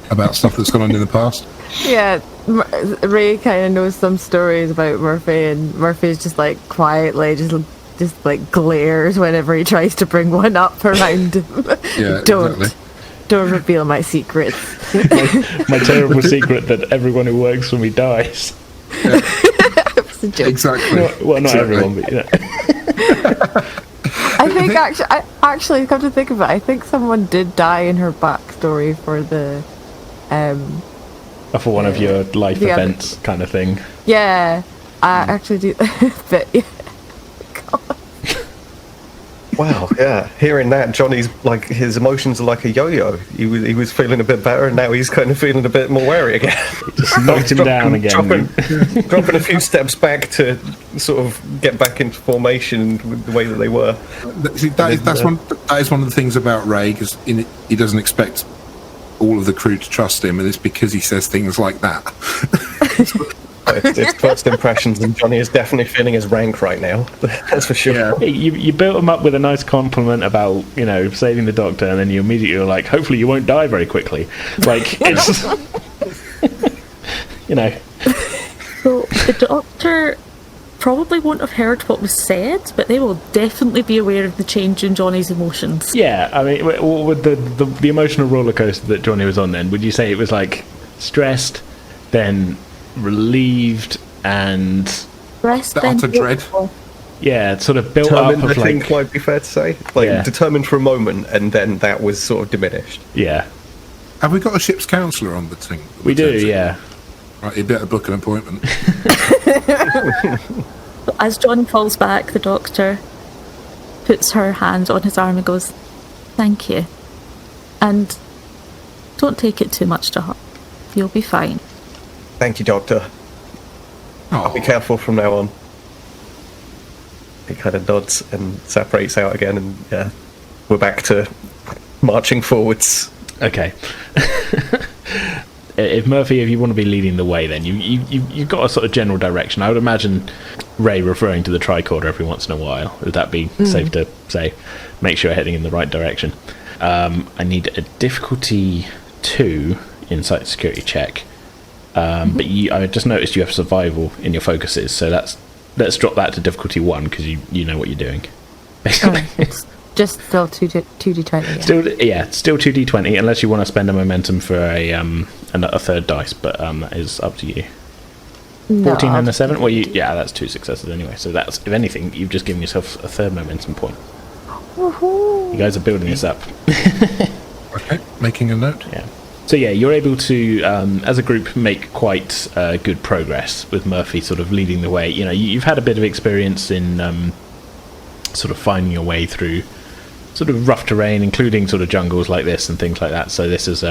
about stuff that's gone on in the past. Yeah, Ray kind of knows some stories about Murphy, and Murphy's just like quietly just like glares whenever he tries to bring one up around him. Yeah, Don't reveal my secrets. my terrible secret that everyone who works for me dies. Yeah. It's a joke. Exactly. Well, not everyone, but I think actually, come to think of it, I think someone did die in her backstory for the for one of your life events kind of thing. Yeah, I actually do. But yeah. Wow, yeah. Hearing that, Johnny's like, his emotions are like a yo-yo. He was feeling a bit better, and now he's kind of feeling a bit more wary again. Just knocked him down again. Dropping a few steps back to sort of get back into formation the way that they were. See, that is one of the things about Ray, because he doesn't expect all of the crew to trust him, and it's because he says things like that. It's first impressions, and Johnny is definitely feeling his rank right now. That's for sure. Yeah. Hey, you built him up with a nice compliment about, saving the doctor, and then you immediately were like, hopefully you won't die very quickly. Like, it's... So the doctor probably won't have heard what was said, but they will definitely be aware of the change in Johnny's emotions. Yeah, I mean, with the emotional roller coaster that Johnny was on then, would you say it was like stressed, then relieved, and utter dread? Yeah, it sort of built determined, up of I think might be fair to say. Determined for a moment, and then that was sort of diminished. Yeah. Have we got a ship's counsellor on the thing? We do, yeah. Right, you better book an appointment. As Johnny falls back, the doctor puts her hand on his arm and goes, "Thank you. And don't take it too much to heart. You'll be fine." Thank you, Doctor. I'll be careful from now on. He kind of nods and separates out again, and we're back to marching forwards. Okay. If you want to be leading the way, then you've got a sort of general direction. I would imagine Ray referring to the tricorder every once in a while. Would that be safe to say? Make sure you're heading in the right direction. I need a difficulty 2 insight security check. But I just noticed you have survival in your focuses, so let's drop that to difficulty 1 because you know what you're doing. Basically. Just still 2d20. Yeah. Still 2d20 unless you want to spend a momentum for a third dice, but that is up to you. 14 and a 7. Well, that's 2 successes anyway. So that's, if anything, you've just given yourself a third momentum point. Woohoo. You guys are building this up. I Okay, making a note. Yeah. So yeah, you're able to, as a group, make quite good progress with Murphy sort of leading the way. You know, you've had a bit of experience in sort of finding your way through sort of rough terrain, including sort of jungles like this and things like that. So this is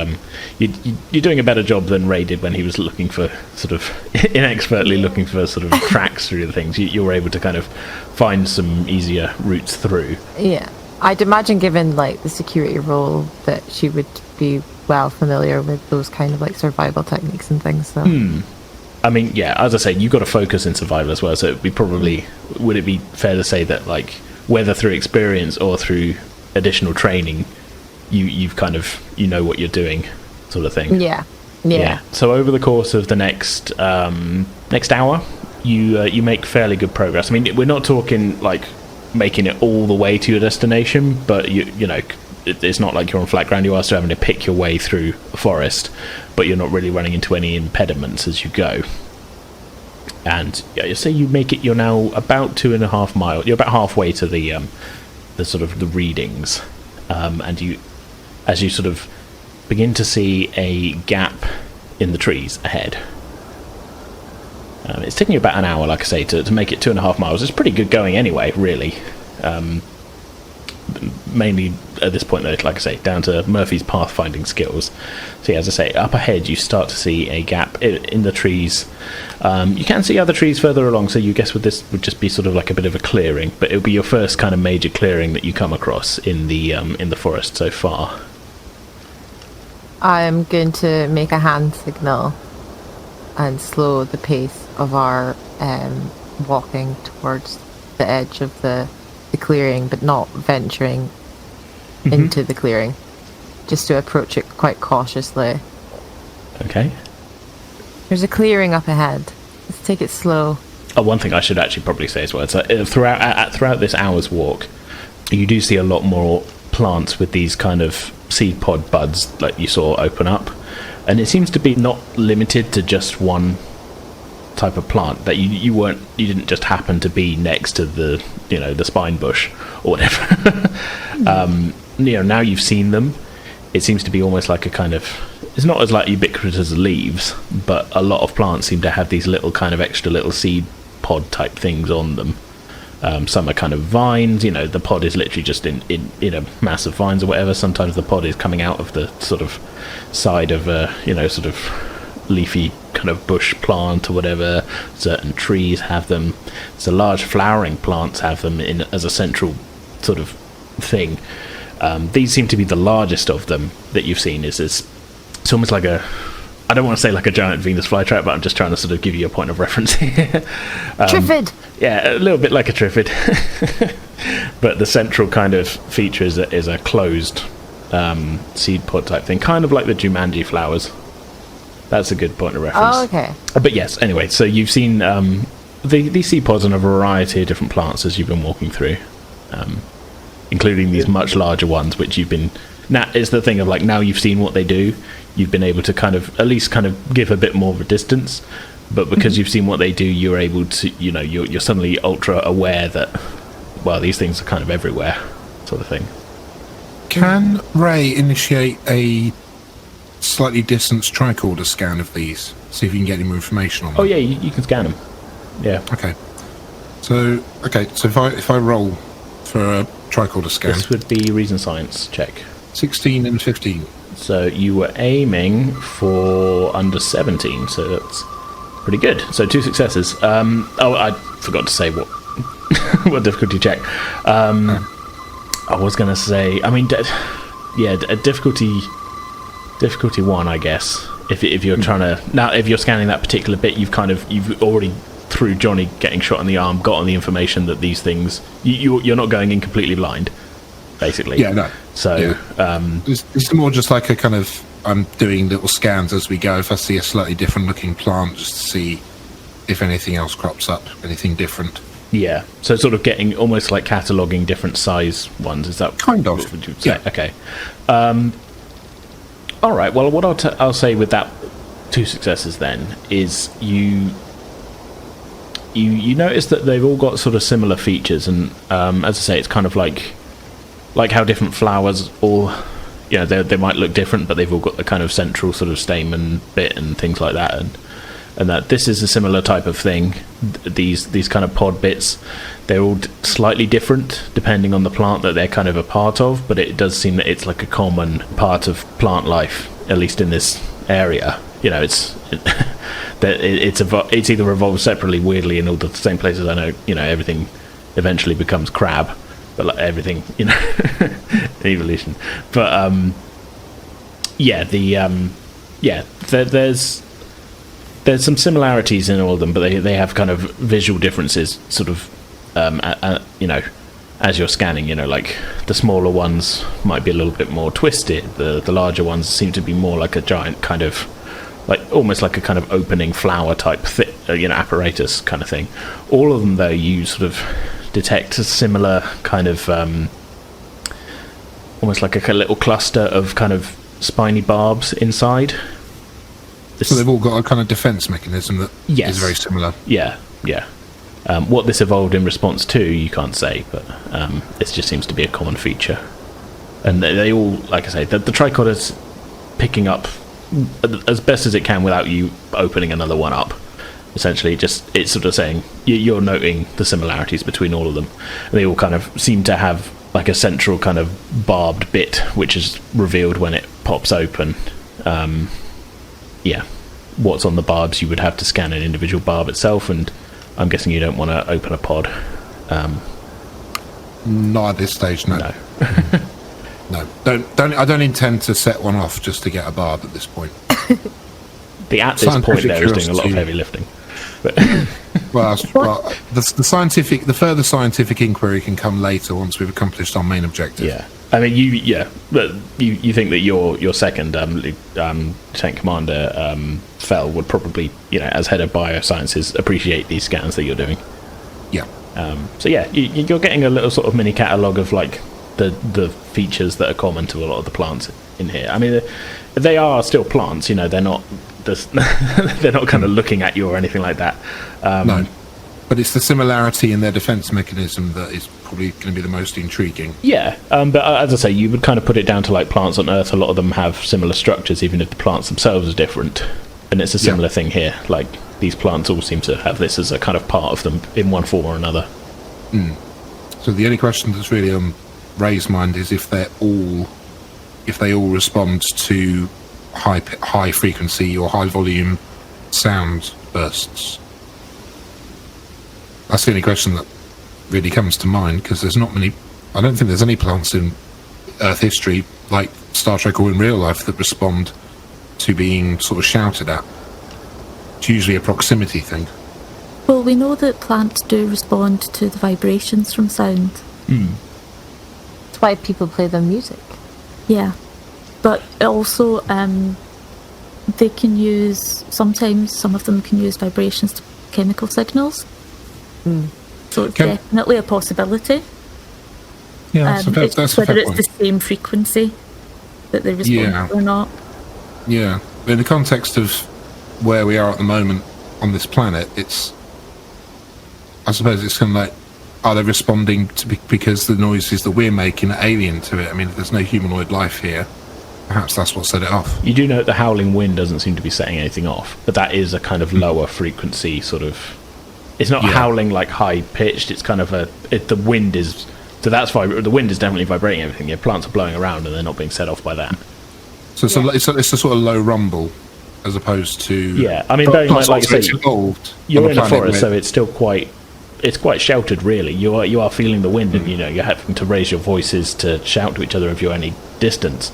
you're doing a better job than Ray did when he was looking for sort of inexpertly looking for sort of tracks through the things. You were able to kind of find some easier routes through. Yeah. I'd imagine, given like the security role, that she would be well familiar with those kind of like survival techniques and things. So. I mean, yeah, as I say, you've got to focus in survival as well. So it'd be probably, would it be fair to say that, like, whether through experience or through additional training, you've kind of, you know what you're doing, sort of thing. Yeah. So over the course of the next hour, you make fairly good progress. I mean, we're not talking like making it all the way to your destination, but you know, it's not like you're on flat ground. You are still having to pick your way through a forest, but you're not really running into any impediments as you go. And yeah, you say you make it. You're now about 2.5 miles. You're about halfway to the sort of the readings, and as you sort of begin to see a gap in the trees ahead. It's taking you about an hour, like I say, to make it 2.5 miles. It's pretty good going anyway, really. Mainly at this point, though, like I say, down to Murphy's pathfinding skills. So, yeah, as I say, up ahead, you start to see a gap in the trees. You can see other trees further along, so you guess this would just be sort of like a bit of a clearing, but it'll be your first kind of major clearing that you come across in the forest so far. I'm going to make a hand signal and slow the pace of our walking towards the edge of the clearing, but not venturing into the clearing, just to approach it quite cautiously. Okay. There's a clearing up ahead. Let's take it slow. Oh, one thing I should actually probably say as well, so throughout this hour's walk, you do see a lot more plants with these kind of seed pod buds like you saw open up, and it seems to be not limited to just one type of plant. That you didn't just happen to be next to the spine bush or whatever. Now you've seen them. It seems to be almost like a kind of, it's not as like ubiquitous as leaves, but a lot of plants seem to have these little kind of extra little seed pod type things on them. Some are kind of vines, the pod is literally just in a mass of vines or whatever. Sometimes the pod is coming out of the sort of side of a sort of leafy kind of bush plant or whatever. Certain trees have them. So large flowering plants have them in as a central sort of thing. These seem to be the largest of them that you've seen. It's almost like I don't want to say like a giant Venus flytrap, but I'm just trying to sort of give you a point of reference here. Triffid! Yeah, a little bit like a Triffid. But the central kind of feature is a closed seed pod type thing, kind of like the Jumanji flowers. That's a good point of reference. Oh, okay. But yes, anyway, so you've seen these seed pods on a variety of different plants as you've been walking through, including these much larger ones, which you've been... Now, it's the thing of, like, now you've seen what they do, you've been able to kind of, at least kind of give a bit more of a distance, but because you've seen what they do, you're able to, you're suddenly ultra aware that, well, these things are kind of everywhere, sort of thing. Can Ray initiate a slightly distanced tricorder scan of these? See if you can get any more information on them. Oh yeah, you can scan them. Yeah. Okay. So if I roll for a tricorder scan, This would be reason science check. 16 and 15. So you were aiming for under 17, so that's pretty good. So 2 successes. I forgot to say what what difficulty check. I was going to say, I mean, a difficulty 1, I guess. If you're trying to now, if you're scanning that particular bit, you've already, through Johnny getting shot in the arm, got on the information that these things you're not going in completely blind, basically. Yeah, no. So yeah. It's more just like a kind of, I'm doing little scans as we go. If I see a slightly different looking plant, just to see if anything else crops up, anything different. Yeah, so sort of getting almost like cataloguing different size ones. Is that kind of? What would you say? Yeah. Okay. All right. Well, what I'll say with that 2 successes then is you notice that they've all got sort of similar features, and as I say, it's kind of like how different flowers all you know, they might look different, but they've all got the kind of central sort of stamen bit and things like that, and that this is a similar type of thing. These kind of pod bits, they're all slightly different depending on the plant that they're kind of a part of, but it does seem that it's like a common part of plant life, at least in this area. You know, it's either evolved separately weirdly in all the same places. I know, you know, everything eventually becomes crab, but like everything, you know, evolution. But there's some similarities in all of them, but they have kind of visual differences, sort of, you know, as you're scanning. You know, like the smaller ones might be a little bit more twisted. The larger ones seem to be more like a giant kind of, like almost like a kind of opening flower type, you know, apparatus kind of thing. All of them, though, you sort of detect a similar kind of, almost like a little cluster of kind of spiny barbs inside. So they've all got a kind of defense mechanism that is very similar. Yeah. What this evolved in response to, you can't say, but this just seems to be a common feature. And they all, like I say, the tricorder's picking up as best as it can without you opening another one up. Essentially, it's sort of saying you're noting the similarities between all of them. And they all kind of seem to have like a central kind of barbed bit, which is revealed when it pops open. What's on the barbs, you would have to scan an individual barb itself, and I'm guessing you don't want to open a pod. Not at this stage, no. No. I don't intend to set one off just to get a barb at this point. At this point there is doing a lot of heavy lifting. But the further scientific inquiry can come later once we've accomplished our main objective. Yeah. I mean, but you think that your second Lieutenant Commander Fell would probably, you know, as head of biosciences, appreciate these scans that you're doing. Yeah. So yeah, you're getting a little sort of mini catalogue of like the features that are common to a lot of the plants in here. I mean, they are still plants. You know, they're not kind of looking at you or anything like that. No. But it's the similarity in their defense mechanism that is probably going to be the most intriguing. Yeah, but as I say, you would kind of put it down to like plants on Earth. A lot of them have similar structures, even if the plants themselves are different. And it's a similar thing here. Like, these plants all seem to have this as a kind of part of them in one form or another. So the only question that's really on Ray's mind is if they all respond to high frequency or high volume sound bursts. That's the only question that really comes to mind, because there's not many. I don't think there's any plants in Earth history, like Star Trek or in real life, that respond to being sort of shouted at. It's usually a proximity thing. Well, we know that plants do respond to the vibrations from sound. That's why people play their music. Yeah, but also they can use. Sometimes some of them can use vibrations to chemical signals. So it's definitely a possibility. Yeah, that's it's whether it's the same frequency that they respond to or not. Yeah, in the context of where we are at the moment on this planet, I suppose it's kind of like, are they responding because the noises that we're making are alien to it? I mean, if there's no humanoid life here, perhaps that's what set it off. You do note the howling wind doesn't seem to be setting anything off, but that is a kind of lower frequency sort of. It's not howling like high pitched. It's kind of the wind is. So that's why the wind is definitely vibrating everything. Your plants are blowing around and they're not being set off by that. So it's a sort of low rumble, as opposed to. Yeah, I mean, like you say, you're in a forest, so it's still quite sheltered. Really, you are feeling the wind, and you know you're having to raise your voices to shout to each other if you're any distance.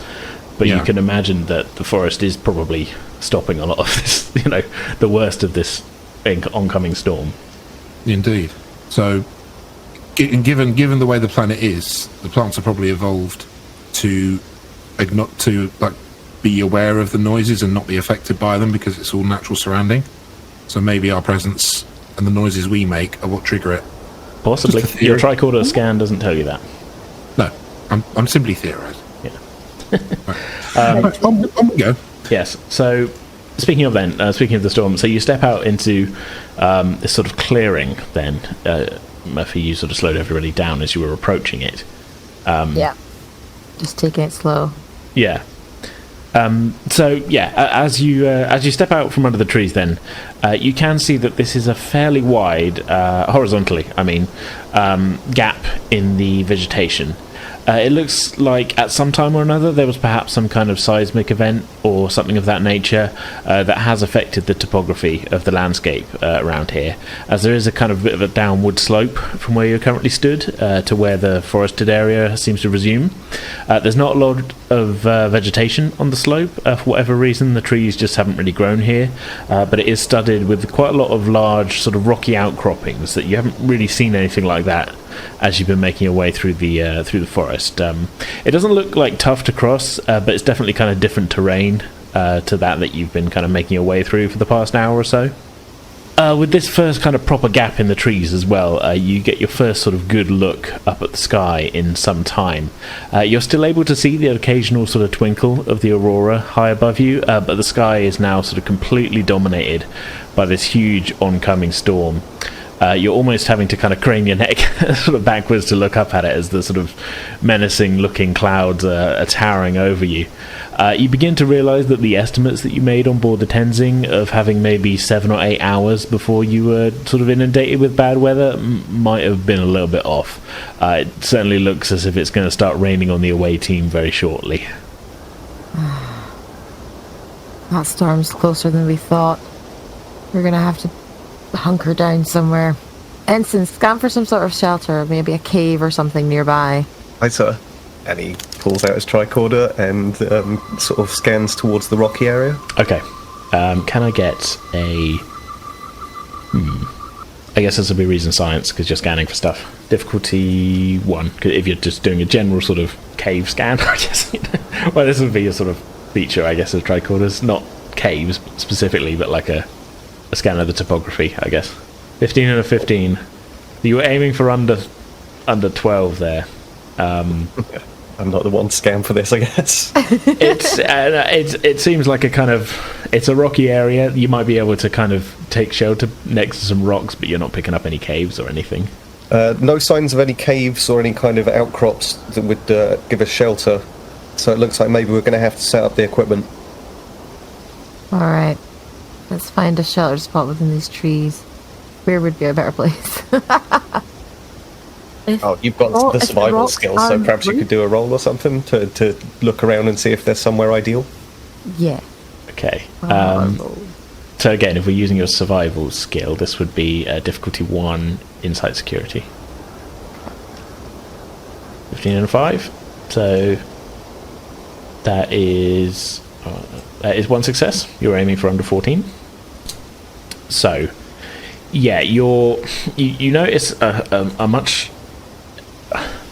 But you can imagine that the forest is probably stopping a lot of this. You know, the worst of this oncoming storm. Indeed. So, given the way the planet is, the plants are probably evolved to be aware of the noises and not be affected by them because it's all natural surrounding. So maybe our presence and the noises we make are what trigger it. Possibly. Your tricorder scan doesn't tell you that. No, I'm simply theorising. Yeah. Right, on we go. Yes. So. Speaking of the storm, so you step out into this sort of clearing then. Murphy, you sort of slowed everybody down as you were approaching it. Just taking it slow. Yeah. So yeah, as you step out from under the trees, then you can see that this is a fairly wide, horizontally, I mean, gap in the vegetation. It looks like at some time or another there was perhaps some kind of seismic event or something of that nature that has affected the topography of the landscape around here, as there is a kind of bit of a downward slope from where you're currently stood to where the forested area seems to resume. There's not a lot of vegetation on the slope for whatever reason. The trees just haven't really grown here, but it is studded with quite a lot of large sort of rocky outcroppings that you haven't really seen anything like that as you've been making your way through the forest. It doesn't look like tough to cross, but it's definitely kind of different terrain to that you've been kind of making your way through for the past hour or so. With this first kind of proper gap in the trees as well, you get your first sort of good look up at the sky in some time. You're still able to see the occasional sort of twinkle of the Aurora high above you, but the sky is now sort of completely dominated by this huge oncoming storm. You're almost having to kind of crane your neck sort of backwards to look up at it as the sort of menacing looking clouds are towering over you. You begin to realise that the estimates that you made on board the Tenzing of having maybe 7 or 8 hours before you were sort of inundated with bad weather might have been a little bit off. It certainly looks as if it's going to start raining on the away team very shortly. That storm's closer than we thought. We're going to have to hunker down somewhere. Ensign, scan for some sort of shelter, maybe a cave or something nearby. Aye, sir. And he pulls out his tricorder and sort of scans towards the rocky area. Okay. Can I get a... I guess this will be reason science, because you're scanning for stuff. Difficulty 1, if you're just doing a general sort of cave scan, I guess. Well, this would be a sort of feature, I guess, of tricorders. Not caves specifically, but like a scan of the topography, I guess. 15 and a 15. You were aiming for under 12 there. I'm not the one to scan for this, I guess. It seems like a kind of... It's a rocky area. You might be able to kind of take shelter next to some rocks, but you're not picking up any caves or anything. No signs of any caves or any kind of outcrops that would give us shelter. So it looks like maybe we're going to have to set up the equipment. Alright. Let's find a shelter spot within these trees. Where would be a better place? You've got the survival skills, so perhaps you could do a roll or something to look around and see if there's somewhere ideal. Yeah. Okay. So again, if we're using your survival skill, this would be difficulty 1, insight security. 15 and a 5. So that is 1 success. You're aiming for under 14. So yeah, you notice a much...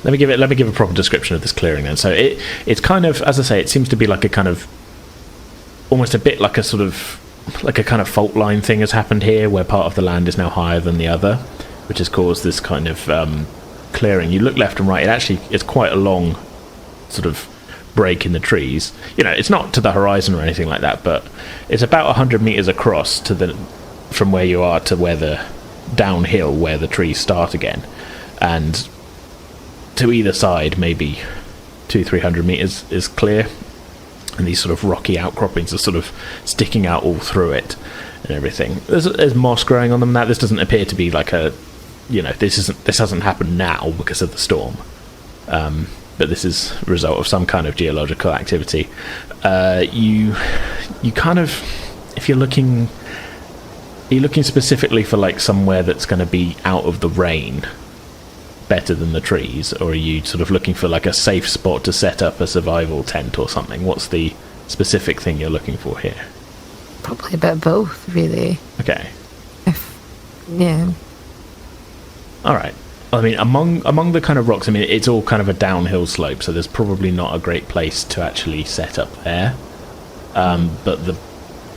Let me give a proper description of this clearing then. So it's kind of, as I say, it seems to be like a kind of almost a bit like a sort of like a kind of fault line thing has happened here, where part of the land is now higher than the other, which has caused this kind of clearing. You look left and right, it's quite a long sort of break in the trees. It's not to the horizon or anything like that, but it's about 100 meters across from where you are to where the downhill where the trees start again, and to either side maybe 200-300 meters is clear, and these sort of rocky outcroppings are sort of sticking out all through it and everything. There's moss growing on them. Now this doesn't appear to be like this hasn't happened now because of the storm, but this is a result of some kind of geological activity. You kind of, if you're looking specifically for like somewhere that's going to be out of the rain better than the trees, or are you sort of looking for like a safe spot to set up a survival tent or something? What's the specific thing you're looking for here? Probably a bit of both, really. Okay. Yeah. All right. I mean, among the kind of rocks, I mean, it's all kind of a downhill slope, so there's probably not a great place to actually set up there. But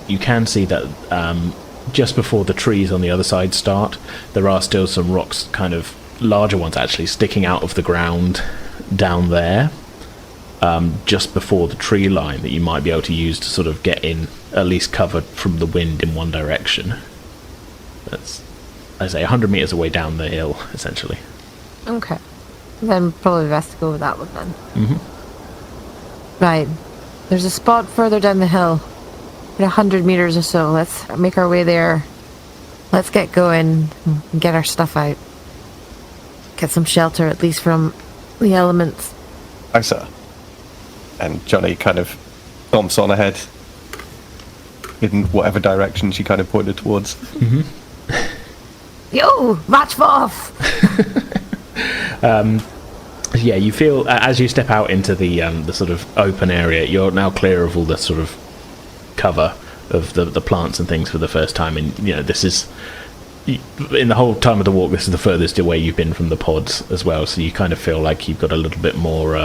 you can see that just before the trees on the other side start, there are still some rocks, kind of larger ones actually, sticking out of the ground down there, just before the tree line, that you might be able to use to sort of get in, at least covered from the wind in one direction. That's, I say, 100 meters away down the hill, essentially. Okay. Then probably best to go with that one then. Mm-hmm. Right. There's a spot further down the hill. 100 meters or so. Let's make our way there. Let's get going and get our stuff out. Get some shelter, at least from the elements. Aye, sir. And Johnny kind of thumps on ahead in whatever direction she kind of pointed towards. Mm-hmm. Yo, match off! Yeah, you feel as you step out into the sort of open area, you're now clear of all the sort of cover of the plants and things for the first time, and this is, in the whole time of the walk, this is the furthest away you've been from the pods as well. So you kind of feel like you've got a little bit more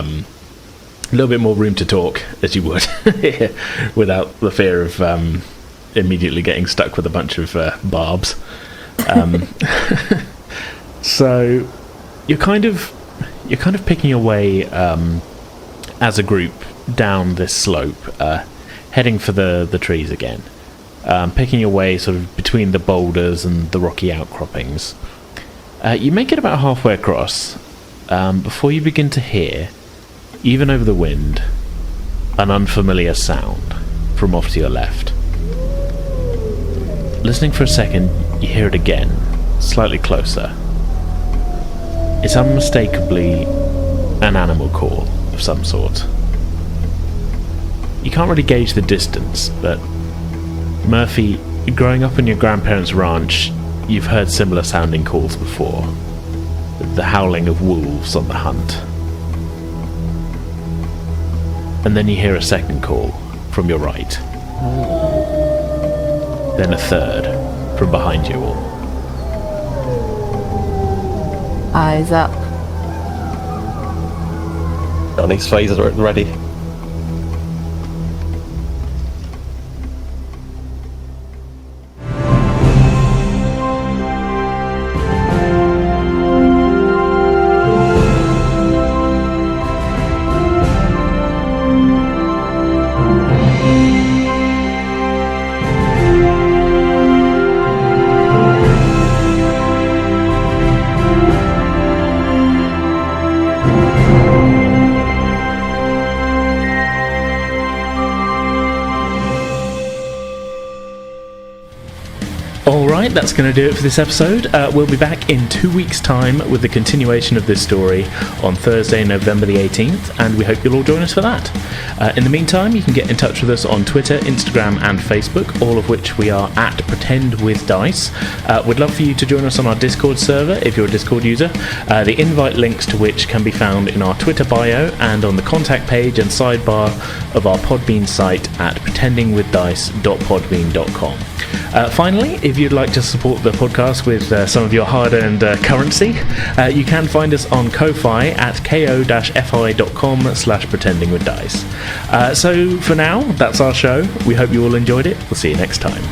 room to talk, as you would, without the fear of immediately getting stuck with a bunch of barbs. So you're kind of picking your way as a group down this slope, heading for the trees again, picking your way sort of between the boulders and the rocky outcroppings. You make it about halfway across before you begin to hear, even over the wind, an unfamiliar sound from off to your left. Listening for a second, you hear it again, slightly closer. It's unmistakably an animal call of some sort. You can't really gauge the distance, but Murphy, growing up on your grandparents' ranch, you've heard similar sounding calls before. The howling of wolves on the hunt. And then you hear a second call from your right. Then a third from behind you all. Eyes up. Johnny's phaser are ready. Alright, that's going to do it for this episode. We'll be back in 2 weeks' time with the continuation of this story on Thursday, November the 18th, and we hope you'll all join us for that. In the meantime, you can get in touch with us on Twitter, Instagram and Facebook, all of which we are at Pretend With Dice. We'd love for you to join us on our Discord server if you're a Discord user, the invite links to which can be found in our Twitter bio and on the contact page and sidebar of our Podbean site at pretendingwithdice.podbean.com. Finally, if you'd like to support the podcast with some of your hard-earned currency, you can find us on Ko-Fi at ko-fi.com/pretendingwithdice. So for now, that's our show. We hope you all enjoyed it. We'll see you next time.